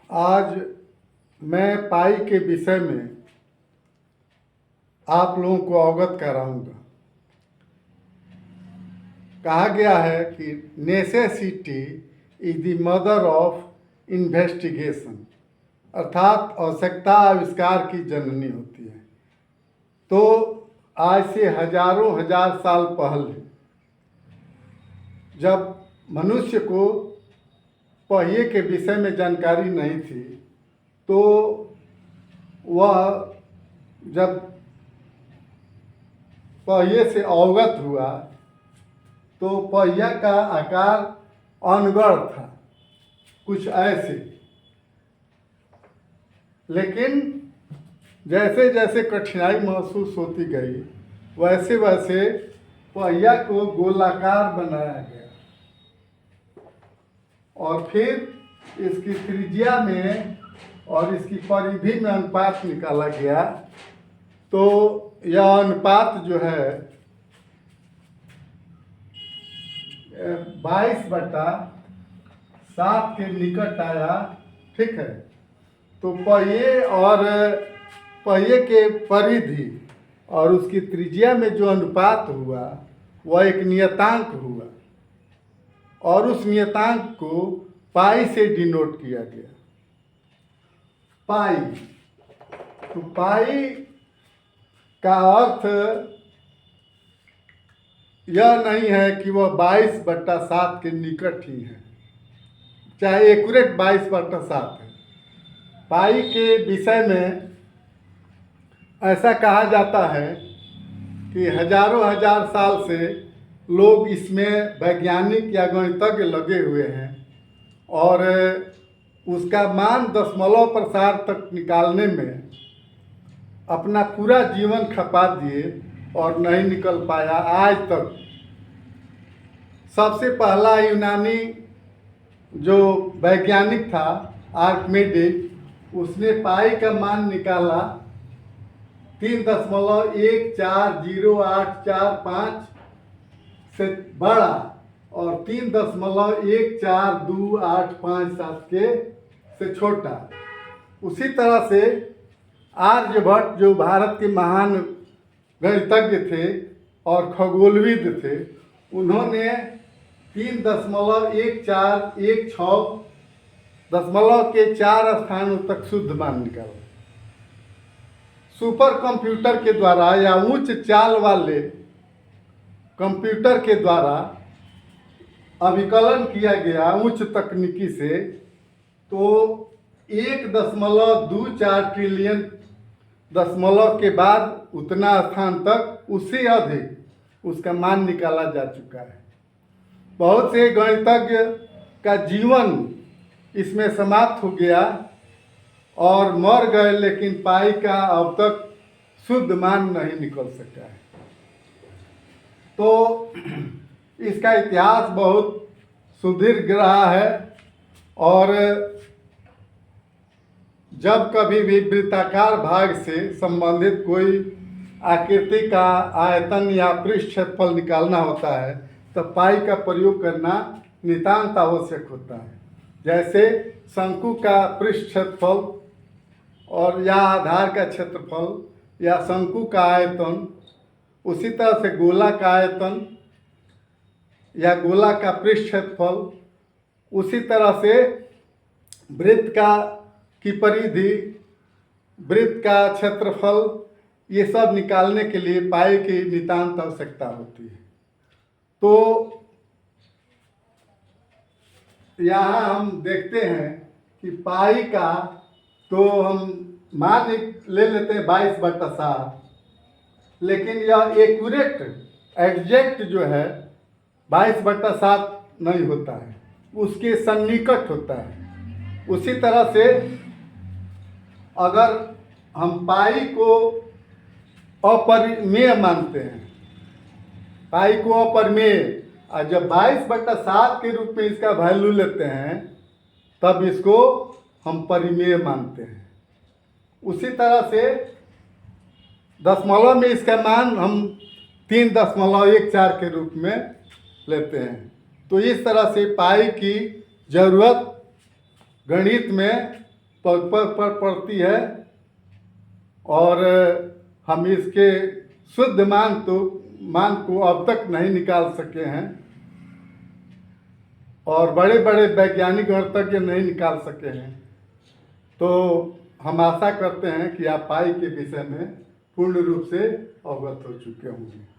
आज मैं पाई के विषय में आप लोगों को अवगत कराऊंगा। कहा गया है कि necessity is the mother of investigation, अर्थात आवश्यकता आविष्कार की जननी होती है। तो आज से हजारों हजार साल पहले जब मनुष्य को पहिए के विषय में जानकारी नहीं थी, तो वह जब पहिए से अवगत हुआ तो पहिया का आकार अनगढ़ था, कुछ ऐसे। लेकिन जैसे जैसे कठिनाई महसूस होती गई, वैसे वैसे पहिया को गोलाकार बनाया गया और फिर इसकी त्रिज्या में और इसकी परिधि में अनुपात निकाला गया। तो यह अनुपात जो है 22/7 के निकट आया। ठीक है। तो पहिए के परिधि और उसकी त्रिज्या में जो अनुपात हुआ वह एक नियतांक हुआ और उस नियतांक को पाई से डिनोट किया गया। पाई, तो पाई का अर्थ यह नहीं है कि वह 22/7 के निकट ही है, चाहे एक्यूरेट 22/7 है। पाई के विषय में ऐसा कहा जाता है कि हजारों हजार साल से लोग इसमें वैज्ञानिक या गणितज्ञ लगे हुए हैं और उसका मान दशमलव प्रसार तक निकालने में अपना पूरा जीवन खपा दिए और नहीं निकल पाया आज तक। सबसे पहला यूनानी जो वैज्ञानिक था आर्किमिडीज, उसने पाई का मान निकाला 3.14084 से बड़ा और 3.14287 के से छोटा। उसी तरह से आर्यभट्ट जो भारत के महान गणितज्ञ थे और खगोलविद थे, उन्होंने 3.1416 स्थानों तक शुद्ध मान निकाला। सुपर कंप्यूटर के द्वारा या उच्च चाल वाले कंप्यूटर के द्वारा अभिकलन किया गया उच्च तकनीकी से, तो 1.24 ट्रिलियन दशमलव के बाद उतना स्थान तक उससे अधिक उसका मान निकाला जा चुका है। बहुत से गणितज्ञ का जीवन इसमें समाप्त हो गया और मर गए, लेकिन पाई का अब तक शुद्ध मान नहीं निकल सका है। तो इसका इतिहास बहुत सुदीर्घ रहा है और जब कभी भी वृत्ताकार भाग से संबंधित कोई आकृति का आयतन या पृष्ठ क्षेत्रफल निकालना होता है तो पाई का प्रयोग करना नितांत आवश्यक होता है। जैसे शंकु का पृष्ठ क्षेत्रफल और या आधार का क्षेत्रफल या शंकु का आयतन, उसी तरह से गोला का आयतन या गोला का पृष्ठ क्षेत्रफल, उसी तरह से वृत्त की परिधि, वृत्त का क्षेत्रफल, ये सब निकालने के लिए पाई की नितांत आवश्यकता होती है। तो यहाँ हम देखते हैं कि पाई का तो हम मान ले लेते हैं 22/7, लेकिन यह एक्यूरेट एग्जैक्ट जो है 22/7 नहीं होता है, उसके सन्निकट होता है। उसी तरह से अगर हम पाई को अपरिमेय मानते हैं, पाई को अपरिमेय, और जब 22/7 के रूप में इसका वैल्यू लेते हैं तब इसको हम परिमेय मानते हैं। उसी तरह से दशमलव में इसका मान हम 3.14 के रूप में लेते हैं। तो इस तरह से पाई की ज़रूरत गणित में पग पग पर पड़ती है और हम इसके शुद्ध मान को अब तक नहीं निकाल सके हैं और बड़े बड़े वैज्ञानिक और तक ये नहीं निकाल सके हैं। तो हम आशा करते हैं कि आप पाई के विषय में पूर्ण रूप से अवगत हो चुके होंगे।